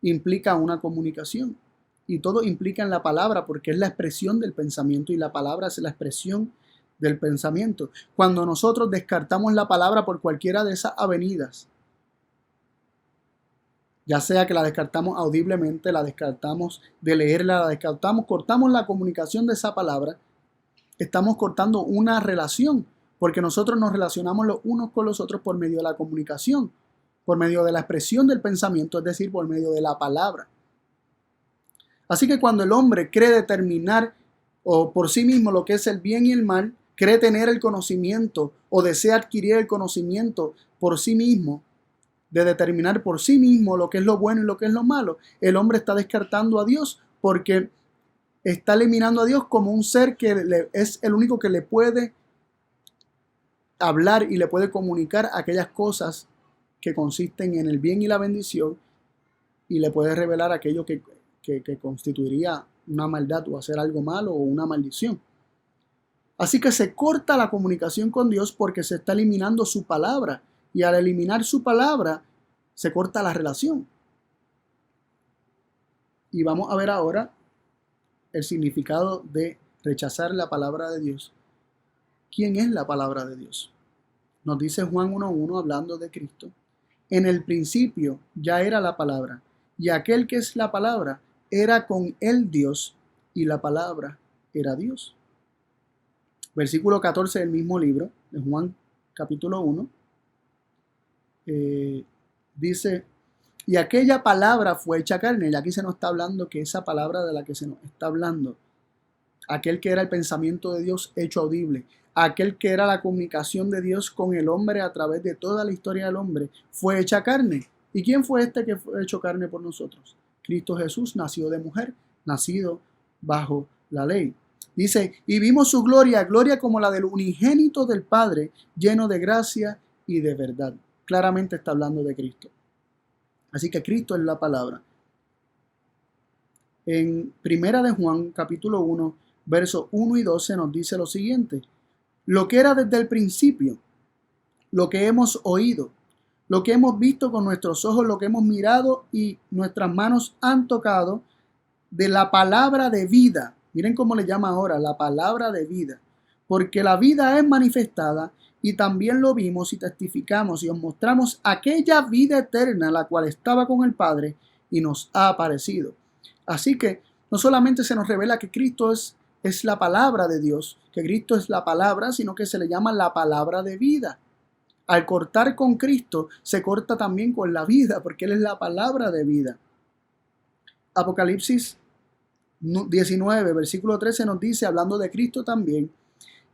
implica una comunicación y todo implica en la palabra porque es la expresión del pensamiento y la palabra es la expresión del pensamiento. Cuando nosotros descartamos la palabra por cualquiera de esas avenidas, ya sea que la descartamos audiblemente, la descartamos de leerla, la descartamos, cortamos la comunicación de esa palabra, estamos cortando una relación, porque nosotros nos relacionamos los unos con los otros por medio de la comunicación, por medio de la expresión del pensamiento, es decir, por medio de la palabra. Así que cuando el hombre cree determinar o por sí mismo lo que es el bien y el mal, cree tener el conocimiento o desea adquirir el conocimiento por sí mismo, de determinar por sí mismo lo que es lo bueno y lo que es lo malo, el hombre está descartando a Dios porque está eliminando a Dios como un ser que es el único que le puede hablar y le puede comunicar aquellas cosas que consisten en el bien y la bendición y le puede revelar aquello que constituiría una maldad o hacer algo malo o una maldición. Así que se corta la comunicación con Dios porque se está eliminando su palabra. Y al eliminar su palabra, se corta la relación. Y vamos a ver ahora el significado de rechazar la palabra de Dios. ¿Quién es la palabra de Dios? Nos dice Juan 1:1 hablando de Cristo. En el principio ya era la palabra, y aquel que es la palabra era con él Dios, y la palabra era Dios. Versículo 14 del mismo libro, de Juan capítulo 1. Dice, y aquella palabra fue hecha carne. Y aquí se nos está hablando que esa palabra de la que se nos está hablando, aquel que era el pensamiento de Dios hecho audible, aquel que era la comunicación de Dios con el hombre a través de toda la historia del hombre, fue hecha carne. ¿Y quién fue este que fue hecho carne por nosotros? Cristo Jesús, nacido de mujer, nacido bajo la ley. Dice, y vimos su gloria, gloria como la del unigénito del Padre, lleno de gracia y de verdad. Claramente está hablando de Cristo. Así que Cristo es la palabra. En Primera de Juan, capítulo 1, versos 1 y 12 nos dice lo siguiente. Lo que era desde el principio, lo que hemos oído, lo que hemos visto con nuestros ojos, lo que hemos mirado y nuestras manos han tocado de la palabra de vida. Miren cómo le llama ahora, la palabra de vida. Porque la vida es manifestada y también lo vimos y testificamos y os mostramos aquella vida eterna, la cual estaba con el Padre y nos ha aparecido. Así que no solamente se nos revela que Cristo es la palabra de Dios, que Cristo es la palabra, sino que se le llama la palabra de vida. Al cortar con Cristo, se corta también con la vida, porque Él es la palabra de vida. Apocalipsis 19, versículo 13 nos dice, hablando de Cristo también,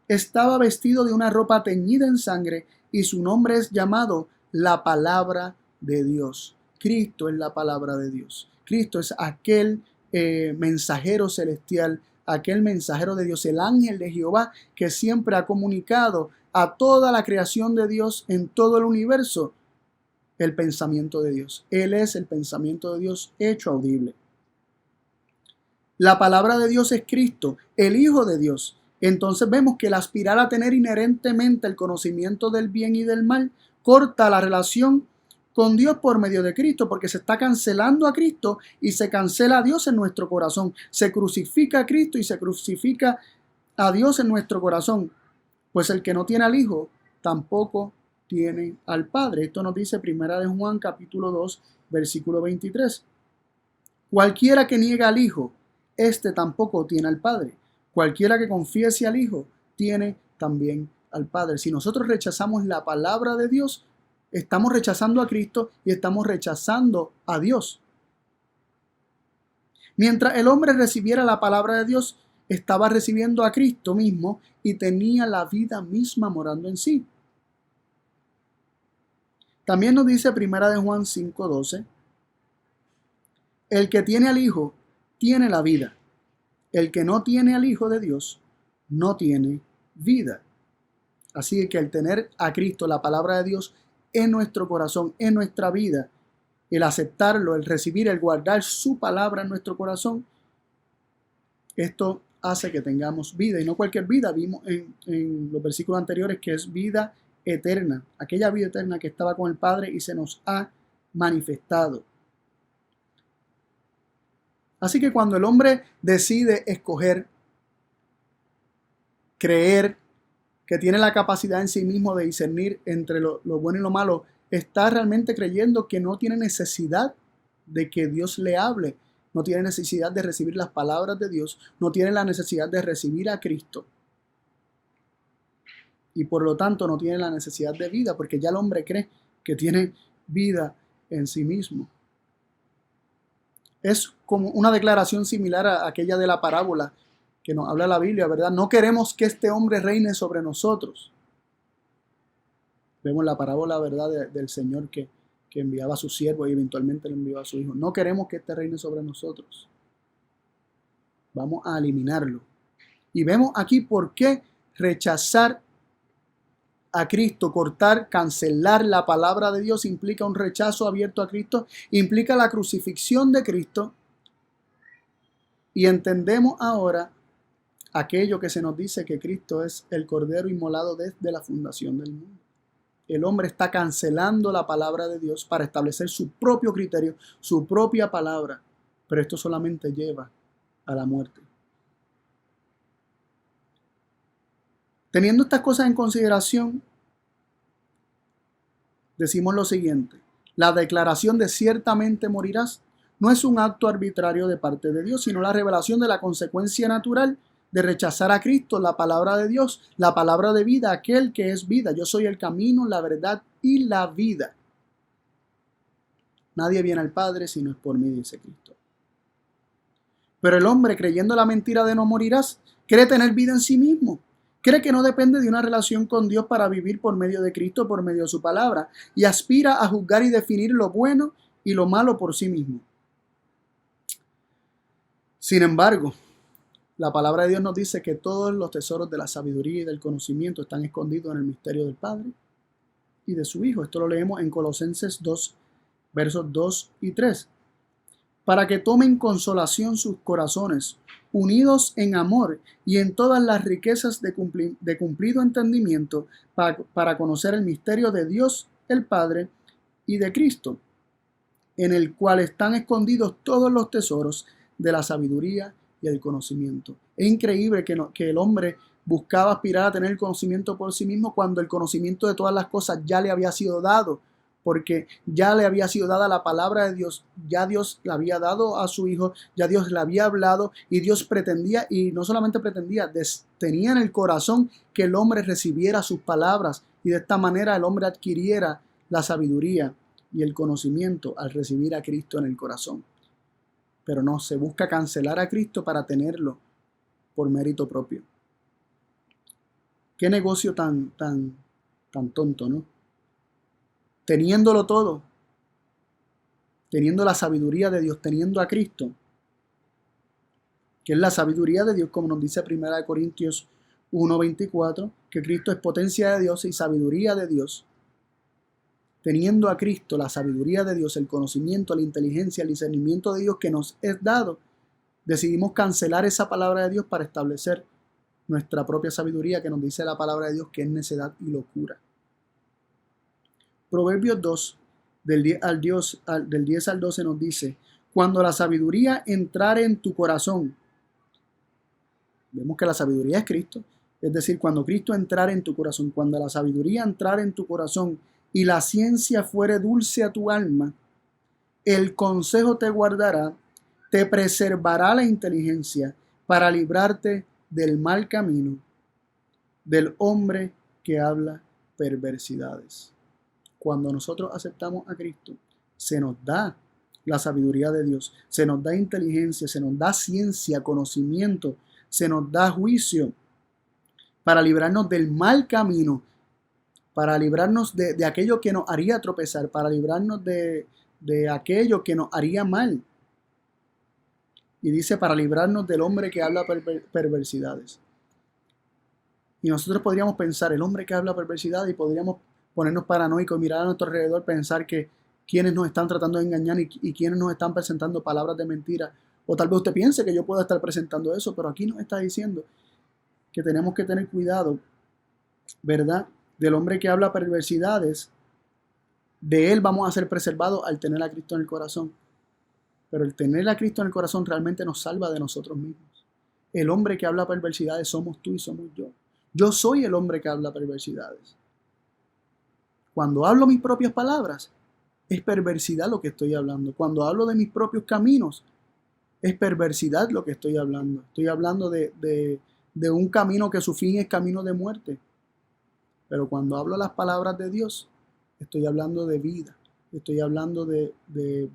estaba vestido de una ropa teñida en sangre y su nombre es llamado la palabra de Dios. Cristo es la palabra de Dios. Cristo es aquel mensajero celestial, aquel mensajero de Dios, el ángel de Jehová que siempre ha comunicado a toda la creación de Dios en todo el universo el pensamiento de Dios. Él es el pensamiento de Dios hecho audible. La palabra de Dios es Cristo, el Hijo de Dios. Entonces vemos que el aspirar a tener inherentemente el conocimiento del bien y del mal corta la relación con Dios por medio de Cristo, porque se está cancelando a Cristo y se cancela a Dios en nuestro corazón. Se crucifica a Cristo y se crucifica a Dios en nuestro corazón. Pues el que no tiene al Hijo, tampoco tiene al Padre. Esto nos dice Primera de Juan, capítulo 2, versículo 23. Cualquiera que niega al Hijo, este tampoco tiene al Padre. Cualquiera que confiese al Hijo, tiene también al Padre. Si nosotros rechazamos la palabra de Dios, estamos rechazando a Cristo y estamos rechazando a Dios. Mientras el hombre recibiera la palabra de Dios, estaba recibiendo a Cristo mismo y tenía la vida misma morando en sí. También nos dice Primera de Juan 5:12, el que tiene al Hijo tiene la vida. El que no tiene al Hijo de Dios no tiene vida. Así que el tener a Cristo, la palabra de Dios, en nuestro corazón, en nuestra vida, el aceptarlo, el recibir, el guardar su palabra en nuestro corazón, esto hace que tengamos vida, y no cualquier vida. Vimos en los versículos anteriores que es vida eterna, aquella vida eterna que estaba con el Padre y se nos ha manifestado. Así que cuando el hombre decide escoger, creer que tiene la capacidad en sí mismo de discernir entre lo bueno y lo malo, está realmente creyendo que no tiene necesidad de que Dios le hable, no tiene necesidad de recibir las palabras de Dios, no tiene la necesidad de recibir a Cristo. Y por lo tanto no tiene la necesidad de vida, porque ya el hombre cree que tiene vida en sí mismo. Es como una declaración similar a aquella de la parábola que nos habla la Biblia, ¿verdad? No queremos que este hombre reine sobre nosotros. Vemos la parábola, ¿verdad?, del Señor que enviaba a su siervo y eventualmente le envió a su hijo. No queremos que este reine sobre nosotros. Vamos a eliminarlo. Y vemos aquí por qué rechazar a Cristo, cortar, cancelar la palabra de Dios implica un rechazo abierto a Cristo, implica la crucifixión de Cristo. Y entendemos ahora aquello que se nos dice que Cristo es el Cordero inmolado desde la fundación del mundo. El hombre está cancelando la palabra de Dios para establecer su propio criterio, su propia palabra, pero esto solamente lleva a la muerte. Teniendo estas cosas en consideración, decimos lo siguiente: la declaración de ciertamente morirás no es un acto arbitrario de parte de Dios, sino la revelación de la consecuencia natural de rechazar a Cristo, la palabra de Dios, la palabra de vida, aquel que es vida. Yo soy el camino, la verdad y la vida. Nadie viene al Padre si no es por mí, dice Cristo. Pero el hombre, creyendo la mentira de no morirás, cree tener vida en sí mismo. Cree que no depende de una relación con Dios para vivir por medio de Cristo, por medio de su palabra, y aspira a juzgar y definir lo bueno y lo malo por sí mismo. Sin embargo, la palabra de Dios nos dice que todos los tesoros de la sabiduría y del conocimiento están escondidos en el misterio del Padre y de su Hijo. Esto lo leemos en Colosenses 2, versos 2 y 3. Para que tomen consolación sus corazones, unidos en amor y en todas las riquezas de cumplido entendimiento, para conocer el misterio de Dios el Padre y de Cristo, en el cual están escondidos todos los tesoros de la sabiduría y el conocimiento. Es increíble que el hombre buscaba aspirar a tener el conocimiento por sí mismo cuando el conocimiento de todas las cosas ya le había sido dado, porque ya le había sido dada la palabra de Dios, ya Dios la había dado a su Hijo, ya Dios le había hablado y Dios pretendía, y no solamente pretendía, tenía en el corazón que el hombre recibiera sus palabras y de esta manera el hombre adquiriera la sabiduría y el conocimiento al recibir a Cristo en el corazón. Pero no, se busca cancelar a Cristo para tenerlo por mérito propio. Qué negocio tan tonto, ¿no? Teniéndolo todo, teniendo la sabiduría de Dios, teniendo a Cristo, que es la sabiduría de Dios, como nos dice 1 Corintios 1:24, que Cristo es potencia de Dios y sabiduría de Dios. Teniendo a Cristo, la sabiduría de Dios, el conocimiento, la inteligencia, el discernimiento de Dios que nos es dado, decidimos cancelar esa palabra de Dios para establecer nuestra propia sabiduría, que nos dice la palabra de Dios que es necedad y locura. Proverbios 2, del 10 al 12 nos dice: cuando la sabiduría entrare en tu corazón, vemos que la sabiduría es Cristo, es decir, cuando Cristo entrare en tu corazón, cuando la sabiduría entrare en tu corazón y la ciencia fuere dulce a tu alma, el consejo te guardará, te preservará la inteligencia para librarte del mal camino, del hombre que habla perversidades. Cuando nosotros aceptamos a Cristo, se nos da la sabiduría de Dios, se nos da inteligencia, se nos da ciencia, conocimiento, se nos da juicio para librarnos del mal camino, para librarnos de aquello que nos haría tropezar, para librarnos de aquello que nos haría mal. Y dice, para librarnos del hombre que habla perversidades. Y nosotros podríamos pensar, el hombre que habla perversidades, y podríamos ponernos paranoicos y mirar a nuestro alrededor, pensar que quienes nos están tratando de engañar y quienes nos están presentando palabras de mentira. O tal vez usted piense que yo pueda estar presentando eso, pero aquí nos está diciendo que tenemos que tener cuidado, ¿verdad?, del hombre que habla perversidades, De Él vamos a ser preservados al tener a Cristo en el corazón. Pero el tener a Cristo en el corazón realmente nos salva de nosotros mismos. El hombre que habla perversidades somos tú y somos yo. Yo soy el hombre que habla perversidades. Cuando hablo mis propias palabras, es perversidad lo que estoy hablando. Cuando hablo de mis propios caminos, es perversidad lo que estoy hablando. Estoy hablando de un camino que su fin es camino de muerte. Pero cuando hablo las palabras de Dios, estoy hablando de vida. Estoy hablando de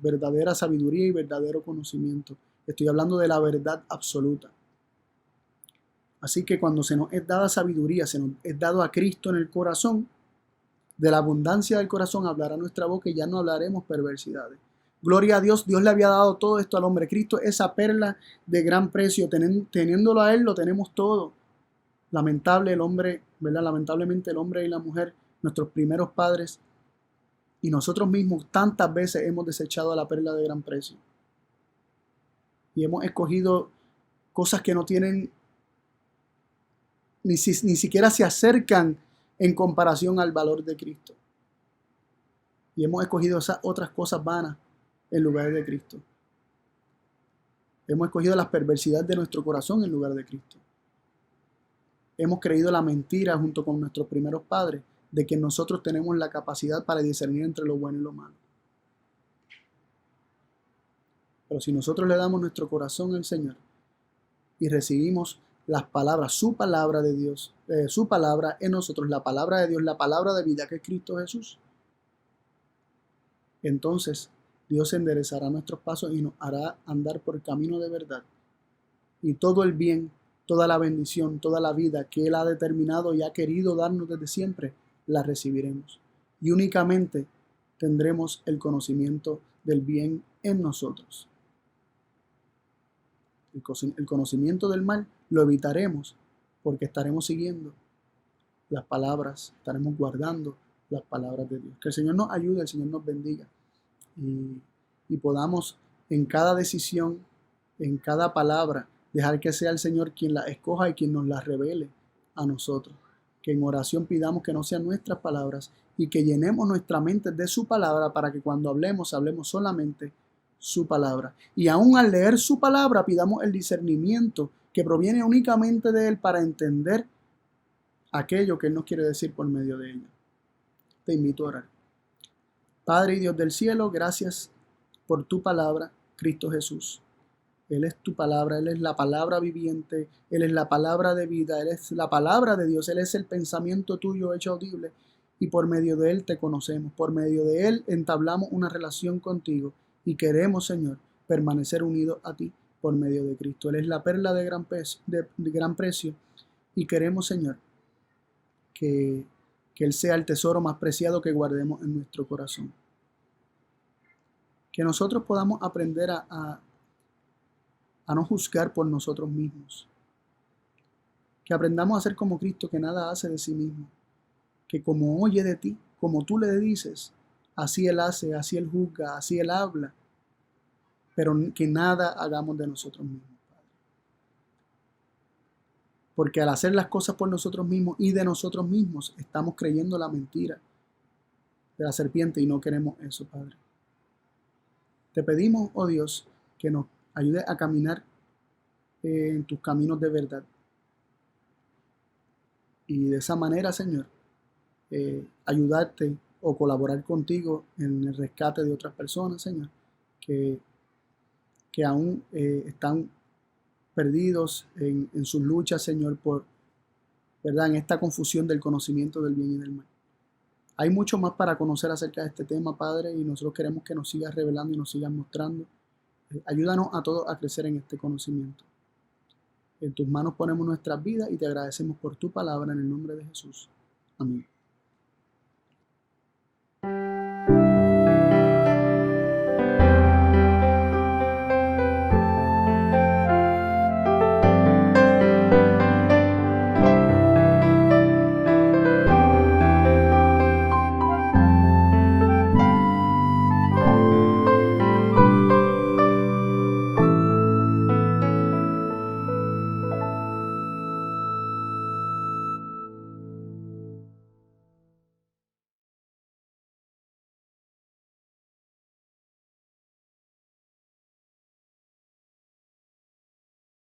verdadera sabiduría y verdadero conocimiento. Estoy hablando de la verdad absoluta. Así que cuando se nos es dada sabiduría, se nos es dado a Cristo en el corazón, de la abundancia del corazón hablará nuestra boca y ya no hablaremos perversidades. Gloria a Dios, Dios le había dado todo esto al hombre. Cristo, esa perla de gran precio, teniéndolo a Él, lo tenemos todo. Lamentable el hombre, ¿verdad? Lamentablemente el hombre y la mujer, nuestros primeros padres, y nosotros mismos tantas veces hemos desechado a la perla de gran precio. Y hemos escogido cosas que no tienen, ni siquiera se acercan en comparación al valor de Cristo. Y hemos escogido esas otras cosas vanas en lugar de Cristo. Hemos escogido las perversidades de nuestro corazón en lugar de Cristo. Hemos creído la mentira junto con nuestros primeros padres de que nosotros tenemos la capacidad para discernir entre lo bueno y lo malo. Pero si nosotros le damos nuestro corazón al Señor y recibimos las palabras, su palabra de Dios, su palabra en nosotros, la palabra de Dios, la palabra de vida que es Cristo Jesús, entonces Dios enderezará nuestros pasos y nos hará andar por el camino de verdad. Y todo el bien, toda la bendición, toda la vida que Él ha determinado y ha querido darnos desde siempre, la recibiremos. Y únicamente tendremos el conocimiento del bien en nosotros. El conocimiento del mal lo evitaremos porque estaremos siguiendo las palabras, estaremos guardando las palabras de Dios. Que el Señor nos ayude, el Señor nos bendiga y podamos en cada decisión, en cada palabra, dejar que sea el Señor quien la escoja y quien nos la revele a nosotros. Que en oración pidamos que no sean nuestras palabras y que llenemos nuestra mente de su palabra para que cuando hablemos solamente su palabra. Y aún al leer su palabra pidamos el discernimiento que proviene únicamente de Él para entender aquello que Él nos quiere decir por medio de ella. Te invito a orar. Padre y Dios del cielo, gracias por tu palabra, Cristo Jesús. Él es tu palabra, Él es la palabra viviente, Él es la palabra de vida, Él es la palabra de Dios, Él es el pensamiento tuyo hecho audible y por medio de Él te conocemos, por medio de Él entablamos una relación contigo y queremos, Señor, permanecer unidos a ti por medio de Cristo. Él es la perla de gran precio y queremos, Señor, que Él sea el tesoro más preciado que guardemos en nuestro corazón. Que nosotros podamos aprender a no juzgar por nosotros mismos. Que aprendamos a ser como Cristo, que nada hace de sí mismo. Que como oye de ti, como tú le dices, así Él hace, así Él juzga, así Él habla. Pero que nada hagamos de nosotros mismos, Padre. Porque al hacer las cosas por nosotros mismos y de nosotros mismos, estamos creyendo la mentira de la serpiente y no queremos eso, Padre. Te pedimos, oh Dios, que nos ayude a caminar en tus caminos de verdad. Y de esa manera, Señor, ayudarte o colaborar contigo en el rescate de otras personas, Señor, que aún están perdidos en sus luchas, Señor, ¿verdad? En esta confusión del conocimiento del bien y del mal. Hay mucho más para conocer acerca de este tema, Padre, y nosotros queremos que nos sigas revelando y nos sigas mostrando. Ayúdanos a todos a crecer en este conocimiento. En tus manos ponemos nuestras vidas y te agradecemos por tu palabra en el nombre de Jesús. Amén.